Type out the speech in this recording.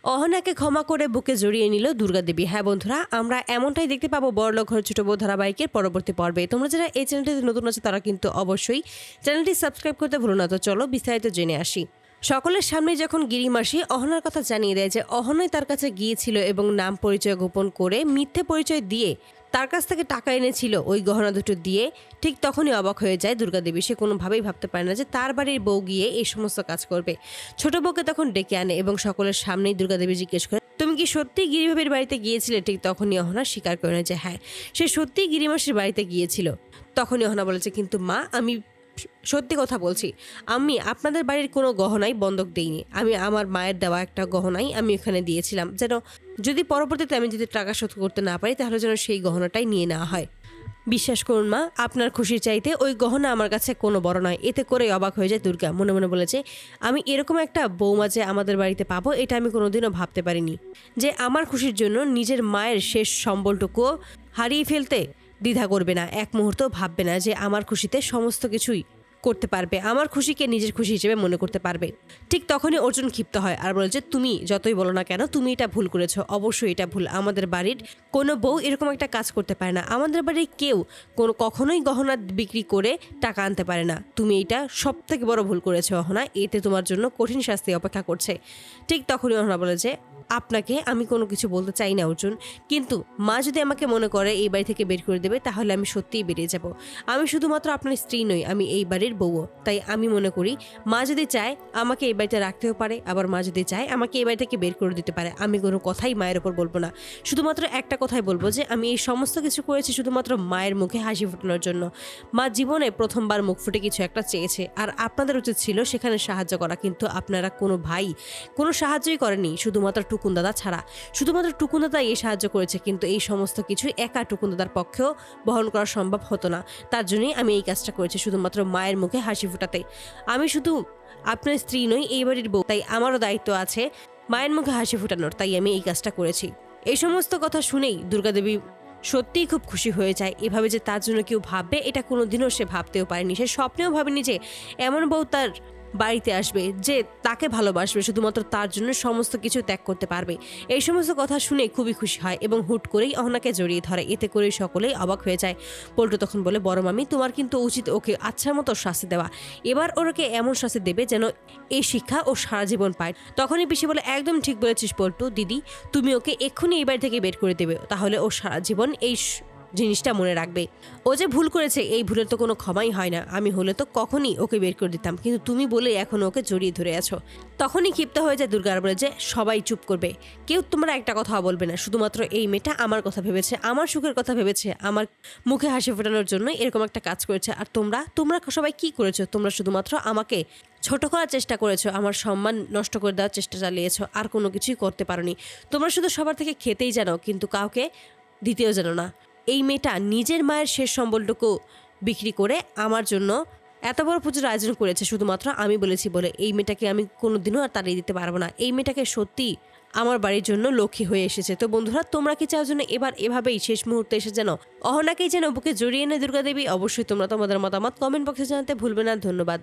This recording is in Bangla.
অহনাকে ক্ষমা করে বুকে জড়িয়ে নিল দুর্গাদেবী। হ্যাঁ বন্ধুরা, আমরা এমনটাই দেখতে পাবো বড়লোক ঘরের ছোট বউ ধারাবাহিকের পরবর্তী পর্বে। তোমরা যারা এই চ্যানেলটিতে নতুন আছে তারা কিন্তু অবশ্যই চ্যানেলটি সাবস্ক্রাইব করতে ভুলো না। তো চলো বিস্তারিত জেনে আসি। সকলের সামনে যখন গিরিমাসি অহনার কথা জানিয়ে দেয় যে অহনাই তার কাছে গিয়েছিল এবং নাম পরিচয় গোপন করে মিথ্যে পরিচয় দিয়ে তার কাছ থেকে টাকা এনেছিল ওই গহনা দুটো দিয়ে, ঠিক তখনই অবাক হয়ে যায় দুর্গাদেবী। সে কোনোভাবেই ভাবতে পারে না যে তার বাড়ির বউ গিয়ে এই সমস্ত কাজ করবে। ছোট বউকে তখন ডেকে আনে এবং সকলের সামনেই দুর্গাদেবী জিজ্ঞেস করে, তুমি কি সত্যিই গিরিভাবির বাড়িতে গিয়েছিলে? ঠিক তখনই অহনা স্বীকার করে নেয় যে হ্যাঁ, সে সত্যিই গিরিমাসির বাড়িতে গিয়েছিল। তখনই অহনা বলেছে, কিন্তু মা, আমি সত্যি কথা বলছি, আমি আপনাদের বাড়ির কোনো গহনাই বন্ধক দেইনি। আমি আমার মায়ের দেওয়া একটা গহনাই আমি ওখানে দিয়েছিলাম, যেন যদি পরবর্তীতে আমি যদি টাকা শোধ করতে না পারি তাহলে যেন সেই গহনাটাই নিয়ে নেওয়া হয়। বিশ্বাস করুন মা, আপনার খুশির চাইতে ওই গহনা আমার কাছে কোনো বড় নয়। এতে করেই অবাক হয়ে যায় দুর্গা। মনে মনে বলেছে, আমি এরকম একটা বৌমা যে আমাদের বাড়িতে পাবো এটা আমি কোনোদিনও ভাবতে পারিনি, যে আমার খুশির জন্য নিজের মায়ের শেষ সম্বলটুকুও হারিয়ে ফেলতে দ্বিধা করবে না, এক মুহূর্ত ভাববে না যে আমার খুশিতে সমস্ত কিছুই করতে পারবে, আমার খুশিকে নিজের খুশি হিসেবে মনে করতে পারবে। ঠিক তখনই অর্জুন ক্ষিপ্ত হয় আর বলে যে তুমি যতই বলো না কেন, তুমি এটা ভুল করেছো, অবশ্যই এটা ভুল। আমাদের বাড়ির কোনো বউ এরকম একটা কাজ করতে পারে না। আমাদের বাড়ির কেউ কখনোই গহনা বিক্রি করে টাকা আনতে পারে না। তুমি এটা সব থেকে বড় ভুল করেছো অহনা, এতে তোমার জন্য কঠিন শাস্তি অপেক্ষা করছে। ঠিক তখনই অহনা বলে যে আপনাকে আমি কোনো কিছু বলতে চাই না অর্জুন, কিন্তু মা যদি আমাকে মনে করে এই বাড়ি থেকে বের করে দেবে তাহলে আমি সত্যিই বেরিয়ে যাব। আমি শুধুমাত্র আপনার স্ত্রী নই, আমি এই বাড়ির বউও। তাই আমি মনে করি মা যদি চায় আমাকে এই বাড়িতে রাখতেও পারে, আবার মা যদি চায় আমাকে এই বাড়ি থেকে বের করে দিতে পারে। আমি কোনো কথাই মায়ের ওপর বলবো না। শুধুমাত্র একটা কথাই বলবো যে আমি এই সমস্ত কিছু করেছি শুধুমাত্র মায়ের মুখে হাসি ফোটানোর জন্য। মা জীবনে প্রথমবার মুখ ফুটে কিছু একটা চেয়েছে, আর আপনাদের উচিত ছিল সেখানে সাহায্য করা, কিন্তু আপনারা কোনো ভাই কোনো সাহায্যই করেনি, শুধুমাত্র টুকুন দাদা ছাড়া। শুধুমাত্র টুকুন দাদাই এই সাহায্য করেছে, কিন্তু এই সমস্ত কিছু একা টুকুন দাদার পক্ষেও বহন করা সম্ভব হতো না। তার জন্যই আমি এই কাজটা করেছি, শুধুমাত্র মায়ের মুখে হাসি ফোটাতে। আমি শুধু আপনার স্ত্রী নই, এই বাড়ির বউ, তাই আমারও দায়িত্ব আছে মায়ের মুখে হাসি ফোটানোর, তাই আমি এই কাজটা করেছি। এই সমস্ত কথা শুনেই দুর্গাদেবী সত্যিই খুব খুশি হয়ে যায়। এভাবে যে তার জন্য কেউ ভাববে এটা কোনোদিনও সে ভাবতেও পারেনি। সে স্বপ্নেও ভাবেনি যে এমন বউ তার বাড়িতে আসবে যে তাকে ভালোবাসবে, শুধুমাত্র তার জন্য সমস্ত কিছু ত্যাগ করতে পারবে। এই সমস্ত কথা শুনে খুবই খুশি হয় এবং হুট করেই অহনাকে জড়িয়ে ধরে। এতে করেই সকলেই অবাক হয়ে যায়। পল্টু তখন বলে, বড় মামি, তোমার কিন্তু উচিত ওকে আচ্ছার মতো শাস্তি দেওয়া। এবার ওকে এমন শাস্তি দেবে যেন এই শিক্ষা ও সারা জীবন পায়। তখনই পিসি বলে, একদম ঠিক বলেছিস পল্টু দিদি, তুমি ওকে এক্ষুনি এই বাড়ি থেকে বের করে দেবে, তাহলে ও সারা জীবন এই জিনিসটা মনে রাখবে। ও যে ভুল করেছে এই ভুলের তো কোনো ক্ষমাই হয় না। আমি হলে তো কখনই ওকে বের করে দিতাম, কিন্তু তুমি বলে এখন ওকে জড়িয়ে ধরে আছো। তখনই ক্ষিপ্ত হয়ে যায় দুর্গা আর বলে যে সবাই চুপ করবে, কেউ তোমরা একটা কথা বলবে না। শুধুমাত্র এই মেয়েটা আমার কথা ভেবেছে, আমার সুখের কথা ভেবেছে, আমার মুখে হাসি ফোটানোর জন্য এরকম একটা কাজ করেছে। আর তোমরা সবাই কি করেছো? তোমরা শুধুমাত্র আমাকে ছোট করার চেষ্টা করেছো, আমার সম্মান নষ্ট করে দেওয়ার চেষ্টা চালিয়েছো, আর কোনো কিছুই করতে পারোনি। তোমরা শুধু সবার থেকে খেতেই জানো, কিন্তু কাউকে দিতেও জানো না। এই মেয়েটা নিজের মায়ের শেষ সম্বলটুকু বিক্রি করে আমার জন্য এত বড় পুজোর আয়োজন করেছে শুধুমাত্র আমি বলেছি বলে। এই মেয়েটাকে আমি কোনোদিনও আর তাড়িয়ে দিতে পারবো না। এই মেয়েটাকে সত্যি আমার বাড়ির জন্য লক্ষ্মী হয়ে এসেছে। তো বন্ধুরা, তোমরা কি চাও যেন এবার এভাবেই শেষ মুহূর্তে এসে যেন অহনাকেই যেন বুকে জড়িয়ে নেয় দুর্গাদেবী? অবশ্যই তোমরা তোমাদের মতামত কমেন্ট বক্সে জানাতে ভুলবে না। ধন্যবাদ।